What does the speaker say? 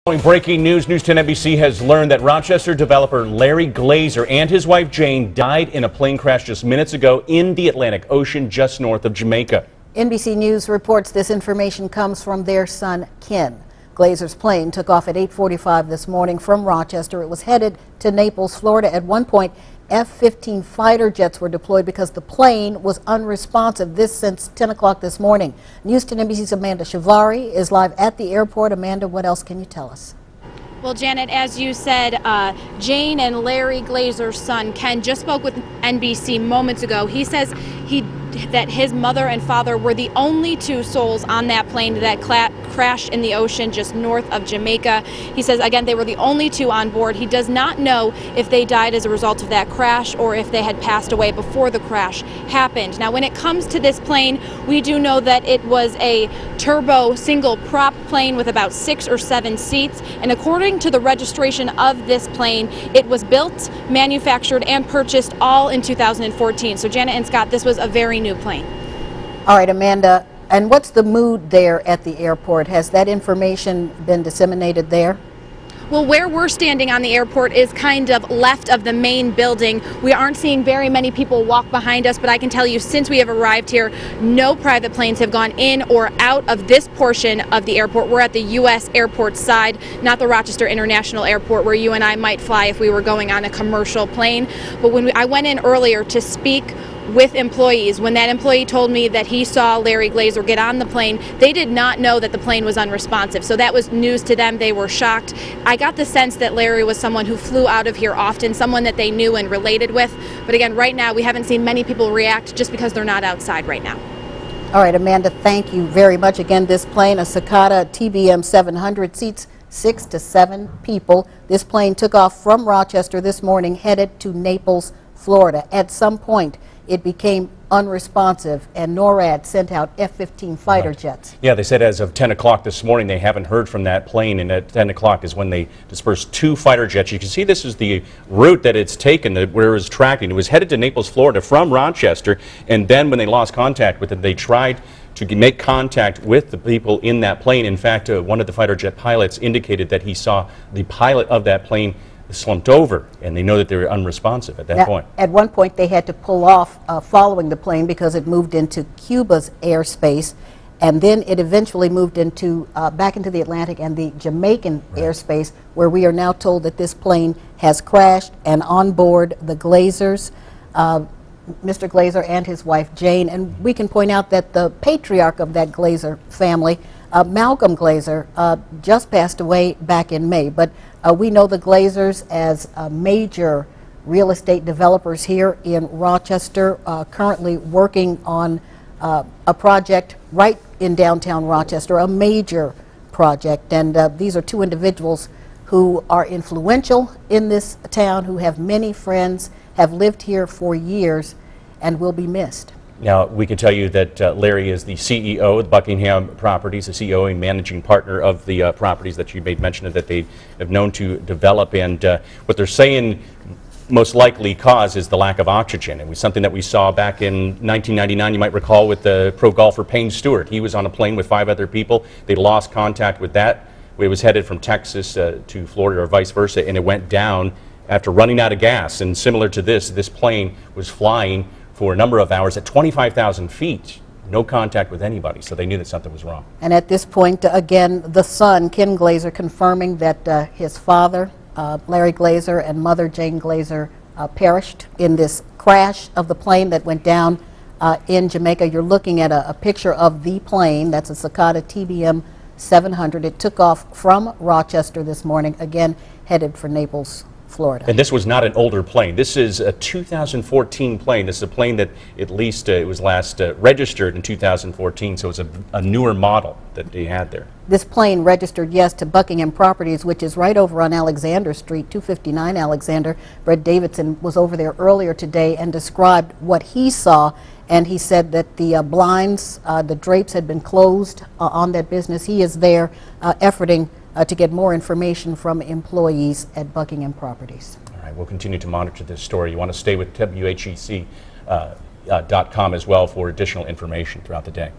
Breaking news, News 10 NBC has learned that Rochester developer Larry Glazer and his wife Jane died in a plane crash just minutes ago in the Atlantic Ocean just north of Jamaica. NBC News reports this information comes from their son Ken. Glazer's plane took off at 8:45 this morning from Rochester. It was headed to Naples, Florida. At one point, F-15 fighter jets were deployed because the plane was unresponsive. This since 10 o'clock this morning. News 10 NBC's Amanda Shivari is live at the airport. Amanda, what else can you tell us? Well, Janet, as you said, Jane and Larry Glazer's son, Ken, just spoke with NBC moments ago. He says that his mother and father were the only two souls on that plane that crashed in the ocean just north of Jamaica. He says, again, they were the only two on board. He does not know if they died as a result of that crash or if they had passed away before the crash happened. Now, when it comes to this plane, we do know that it was a turbo single prop plane with about 6 or 7 seats. And according to the registration of this plane, it was built, manufactured, and purchased all in 2014. So, Janet and Scott, this was a very new plane. All right, Amanda, and what's the mood there at the airport? Has that information been disseminated there? Well, where we're standing on the airport is kind of left of the main building. We aren't seeing very many people walk behind us, but I can tell you since we have arrived here, no private planes have gone in or out of this portion of the airport. We're at the U.S. airport side, not the Rochester International Airport where you and I might fly if we were going on a commercial plane. But when I went in earlier to speak with employees, when that employee told me that he saw Larry Glazer get on the plane, they did not know that the plane was unresponsive. So that was news to them. They were shocked. I got the sense that Larry was someone who flew out of here often, someone that they knew and related with. But again, right now we haven't seen many people react just because they're not outside right now. All right, Amanda, thank you very much. Again, this plane, a Cicada TBM 700, seats 6 to 7 people. This plane took off from Rochester this morning, headed to Naples, Florida. At some point, it became unresponsive, and NORAD sent out F-15 fighter jets. Yeah, they said as of 10 o'clock this morning they haven't heard from that plane, and at 10 o'clock is when they dispersed 2 fighter jets. You can see this is the route that it's taken, where it was tracking. It was headed to Naples, Florida from Rochester, and then when they lost contact with it, they tried to make contact with the people in that plane. In fact, one of the fighter jet pilots indicated that he saw the pilot of that plane slumped over, and they know that they were unresponsive at that point. At one point, they had to pull off following the plane because it moved into Cuba's airspace, and then it eventually moved into back into the Atlantic and the Jamaican airspace, where we are now told that this plane has crashed, and on board the Glazers, Mr. Glazer and his wife Jane. And we can point out that the patriarch of that Glazer family, Malcolm Glazer, just passed away back in May. But we know the Glazers as major real estate developers here in Rochester, currently working on a project right in downtown Rochester, a major project. And these are 2 individuals who are influential in this town, who have many friends, have lived here for years, and will be missed. Now, we can tell you that Larry is the CEO of Buckingham Properties, the CEO and managing partner of the properties that you made mention of that they have known to develop. And what they're saying most likely cause is the lack of oxygen. It was something that we saw back in 1999, you might recall, with the pro golfer Payne Stewart. He was on a plane with 5 other people. They lost contact with that. It was headed from Texas to Florida or vice versa, and it went down after running out of gas. And similar to this plane was flying for a number of hours at 25,000 feet, no contact with anybody, so they knew that something was wrong. And at this point, again, the son, Ken Glazer, confirming that his father, Larry Glazer, and mother, Jane Glazer, perished in this crash of the plane that went down in Jamaica. You're looking at a picture of the plane. That's a Cicada TBM 700. It took off from Rochester this morning, again, headed for Naples, Florida. And this was not an older plane. This is a 2014 plane. This is a plane that at least it was last registered in 2014, so it's a newer model that they had there. This plane registered, yes, to Buckingham Properties, which is right over on Alexander Street, 259 Alexander. Brett Davidson was over there earlier today and described what he saw, and he said that the blinds, the drapes had been closed on that business. He is there efforting to get more information from employees at Buckingham Properties. All right, we'll continue to monitor this story. You want to stay with WHEC.com as well for additional information throughout the day.